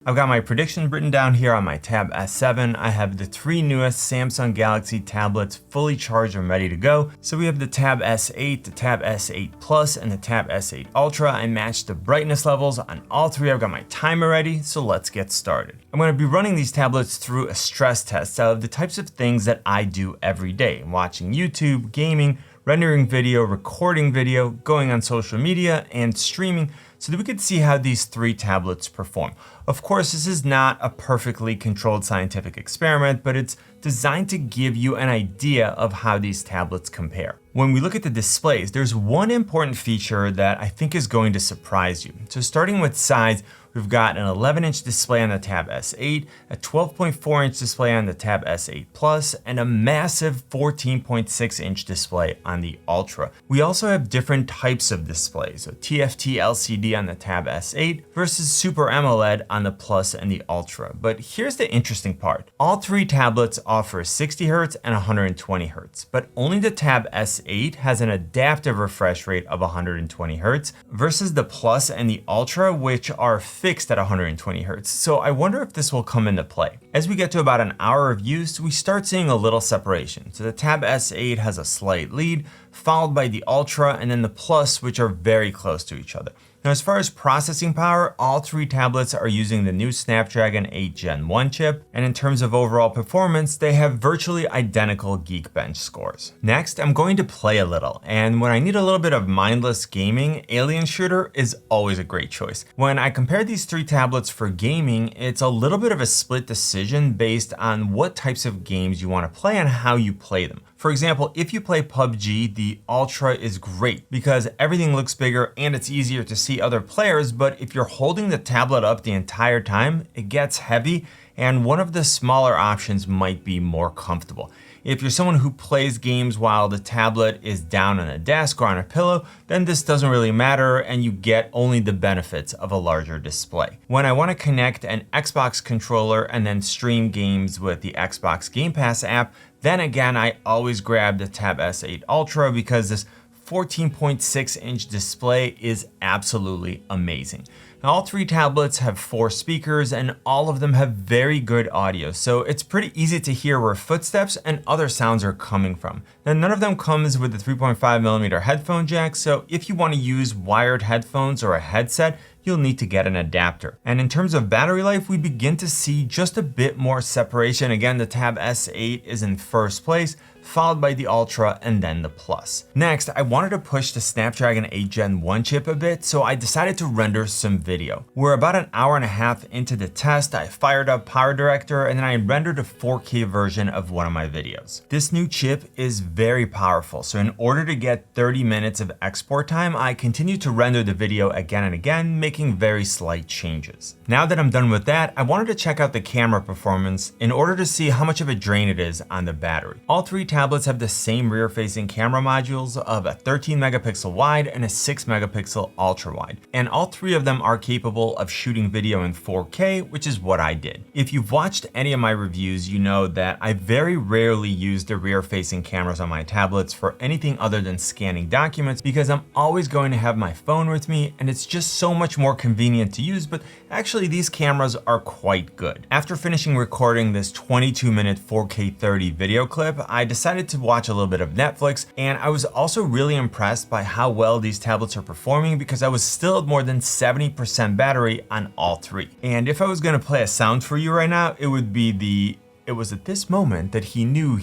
I've got my predictions written down here on my Tab S7. I have the three newest Samsung Galaxy tablets fully charged and ready to go. So we have the Tab S8, the Tab S8 Plus, and the Tab S8 Ultra. I matched the brightness levels on all three. I've got my timer ready, so let's get started. I'm going to be running these tablets through a stress test of the types of things that I do every day. Watching YouTube, gaming, rendering video, recording video, going on social media, and streaming, so that we could see how these three tablets perform. Of course, this is not a perfectly controlled scientific experiment, but it's designed to give you an idea of how these tablets compare. When we look at the displays, there's one important feature that I think is going to surprise you. So starting with size, we've got an 11-inch display on the Tab S8, a 12.4-inch display on the Tab S8 Plus, and a massive 14.6-inch display on the Ultra. We also have different types of displays, so TFT LCD on the Tab S8 versus Super AMOLED on the Plus and the Ultra. But here's the interesting part. All three tablets offer 60 Hz and 120 Hz, but only the Tab S8 has an adaptive refresh rate of 120 Hz versus the Plus and the Ultra, which are fixed at 120 Hz. So I wonder if this will come into play. As we get to about an hour of use, we start seeing a little separation. So the Tab S8 has a slight lead, followed by the Ultra and then the Plus, which are very close to each other. Now, as far as processing power, all three tablets are using the new Snapdragon 8 Gen 1 chip, and in terms of overall performance, they have virtually identical Geekbench scores. Next, I'm going to play a little, and when I need a little bit of mindless gaming, Alien Shooter is always a great choice. When I compare these three tablets for gaming, it's a little bit of a split decision based on what types of games you want to play and how you play them. For example, if you play PUBG, the Ultra is great because everything looks bigger and it's easier to see other players, but if you're holding the tablet up the entire time, it gets heavy and one of the smaller options might be more comfortable. If you're someone who plays games while the tablet is down on a desk or on a pillow, then this doesn't really matter and you get only the benefits of a larger display. When I want to connect an Xbox controller and then stream games with the Xbox Game Pass app, then again, I always grab the Tab S8 Ultra because this 14.6-inch display is absolutely amazing. Now, all three tablets have 4 speakers and all of them have very good audio, so it's pretty easy to hear where footsteps and other sounds are coming from. Now, none of them comes with the 3.5mm headphone jack, so if you want to use wired headphones or a headset, you'll need to get an adapter. And in terms of battery life, we begin to see just a bit more separation. Again, the Tab S8 is in first place, followed by the Ultra and then the Plus. Next, I wanted to push the Snapdragon 8 Gen 1 chip a bit, so I decided to render some video. We're about an hour and a half into the test. I fired up PowerDirector and then I rendered a 4K version of one of my videos. This new chip is very powerful, so in order to get 30 minutes of export time, I continued to render the video again and again, making very slight changes. Now that I'm done with that, I wanted to check out the camera performance in order to see how much of a drain it is on the battery. All three tablets have the same rear-facing camera modules of a 13 megapixel wide and a 6 megapixel ultra wide. And all three of them are capable of shooting video in 4K, which is what I did. If you've watched any of my reviews, you know that I very rarely use the rear-facing cameras on my tablets for anything other than scanning documents because I'm always going to have my phone with me and it's just so much more convenient to use, but actually these cameras are quite good. After finishing recording this 22-minute 4K 30 video clip, I decided to watch a little bit of Netflix, and I was also really impressed by how well these tablets are performing because I was still at more than 70% battery on all three. And if I was gonna play a sound for you right now, it would be it was at this moment that he knew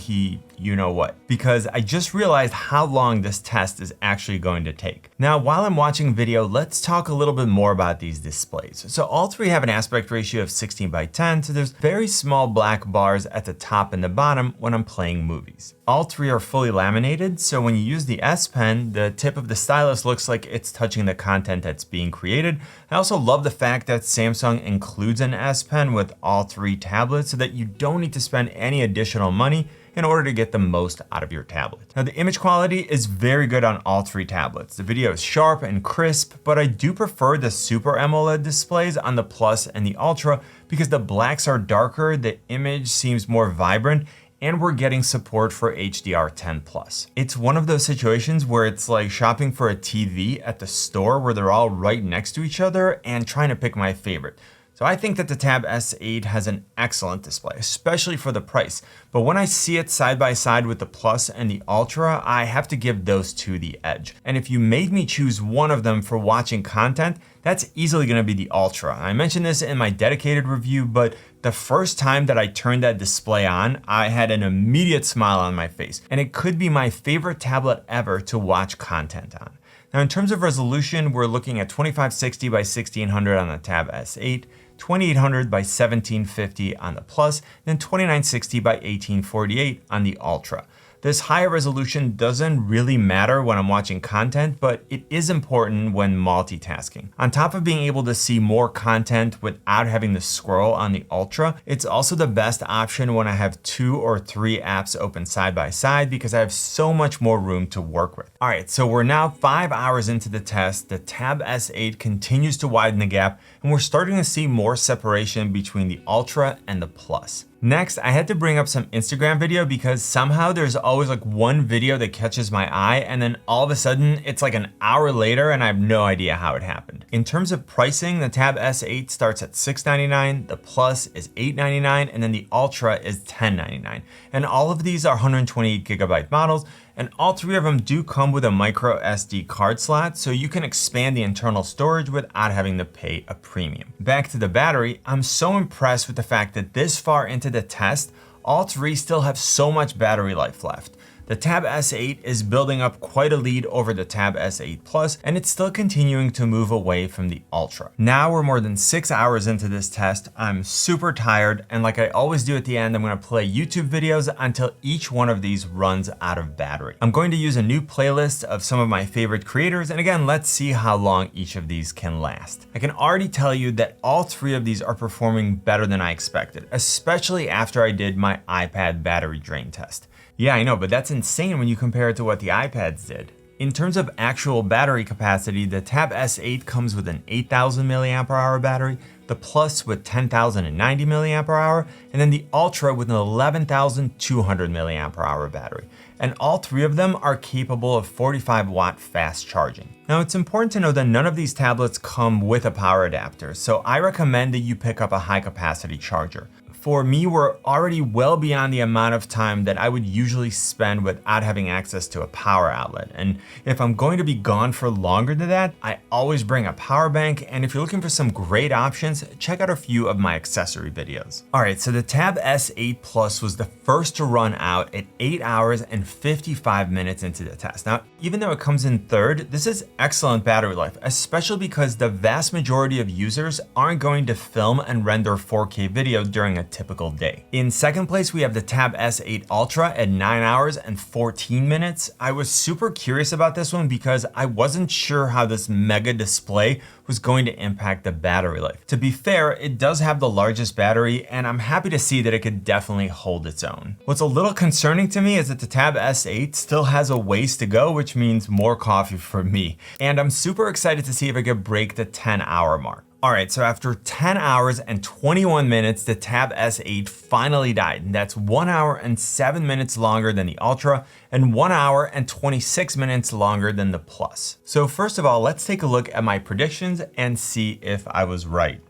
you know what, because I just realized how long this test is actually going to take. Now, while I'm watching video, let's talk a little bit more about these displays. So all three have an aspect ratio of 16:10, so there's very small black bars at the top and the bottom when I'm playing movies. All three are fully laminated, so when you use the S Pen, the tip of the stylus looks like it's touching the content that's being created. I also love the fact that Samsung includes an S Pen with all three tablets so that you don't need to spend any additional money in order to get the most out of your tablet. Now, the image quality is very good on all three tablets. The video is sharp and crisp, but I do prefer the Super AMOLED displays on the Plus and the Ultra because the blacks are darker, the image seems more vibrant, and we're getting support for HDR10+. It's one of those situations where it's like shopping for a TV at the store where they're all right next to each other and trying to pick my favorite. So I think that the Tab S8 has an excellent display, especially for the price. But when I see it side by side with the Plus and the Ultra, I have to give those two the edge. And if you made me choose one of them for watching content, that's easily gonna be the Ultra. I mentioned this in my dedicated review, but the first time that I turned that display on, I had an immediate smile on my face. And it could be my favorite tablet ever to watch content on. Now in terms of resolution, we're looking at 2560 by 1600 on the Tab S8, 2800 by 1750 on the Plus, then 2960 by 1848 on the Ultra. This higher resolution doesn't really matter when I'm watching content, but it is important when multitasking. On top of being able to see more content without having to scroll on the Ultra, it's also the best option when I have 2 or 3 apps open side by side because I have so much more room to work with. All right, so we're now 5 hours into the test. The Tab S8 continues to widen the gap, and we're starting to see more separation between the Ultra and the Plus. Next, I had to bring up some Instagram video because somehow there's always like one video that catches my eye and then all of a sudden it's like an hour later and I have no idea how it happened. In terms of pricing, the Tab S8 starts at $699, the Plus is $899, and then the Ultra is $1099. And all of these are 128GB models, and all 3 of them do come with a micro SD card slot, so you can expand the internal storage without having to pay a premium. Back to the battery, I'm so impressed with the fact that this far into the test, all 3 still have so much battery life left. The Tab S8 is building up quite a lead over the Tab S8 Plus, and it's still continuing to move away from the Ultra. Now we're more than 6 hours into this test. I'm super tired, and like I always do at the end, I'm gonna play YouTube videos until each one of these runs out of battery. I'm going to use a new playlist of some of my favorite creators, and again, let's see how long each of these can last. I can already tell you that all 3 of these are performing better than I expected, especially after I did my iPad battery drain test. Yeah, I know, but that's insane when you compare it to what the iPads did. In terms of actual battery capacity, the Tab S8 comes with an 8,000 mAh battery, the Plus with 10,090 mAh, and then the Ultra with an 11,200 mAh battery. And all 3 of them are capable of 45-watt fast charging. Now it's important to know that none of these tablets come with a power adapter, so I recommend that you pick up a high capacity charger. For me, we're already well beyond the amount of time that I would usually spend without having access to a power outlet. And if I'm going to be gone for longer than that, I always bring a power bank. And if you're looking for some great options, check out a few of my accessory videos. All right, so the Tab S8 Plus was the first to run out at 8 hours and 55 minutes into the test. Now, even though it comes in third, this is excellent battery life, especially because the vast majority of users aren't going to film and render 4K video during a typical day. In second place, we have the Tab S8 Ultra at 9 hours and 14 minutes. I was super curious about this one because I wasn't sure how this mega display was going to impact the battery life. To be fair, it does have the largest battery, and I'm happy to see that it could definitely hold its own. What's a little concerning to me is that the Tab S8 still has a ways to go, which means more coffee for me. And I'm super excited to see if it could break the 10-hour mark. All right, so after 10 hours and 21 minutes, the Tab S8 finally died. And that's 1 hour and 7 minutes longer than the Ultra and 1 hour and 26 minutes longer than the Plus. So first of all, let's take a look at my predictions and see if I was right.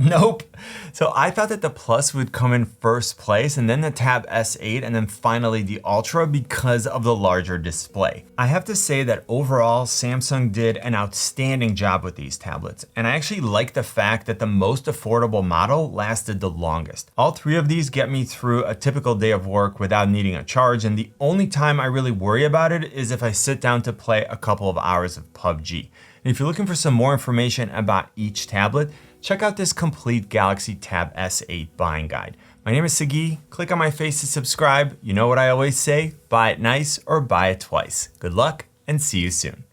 Nope. So I thought that the Plus would come in first place and then the Tab S8 and then finally the Ultra because of the larger display. I have to say that overall, Samsung did an outstanding job with these tablets. And I actually like the fact that the most affordable model lasted the longest. All 3 of these get me through a typical day of work without needing a charge. And the only time I really worry about it is if I sit down to play a couple of hours of PUBG. And if you're looking for some more information about each tablet, check out this complete Galaxy Tab S8 buying guide. My name is Sagi. Click on my face to subscribe. You know what I always say, buy it nice or buy it twice. Good luck and see you soon.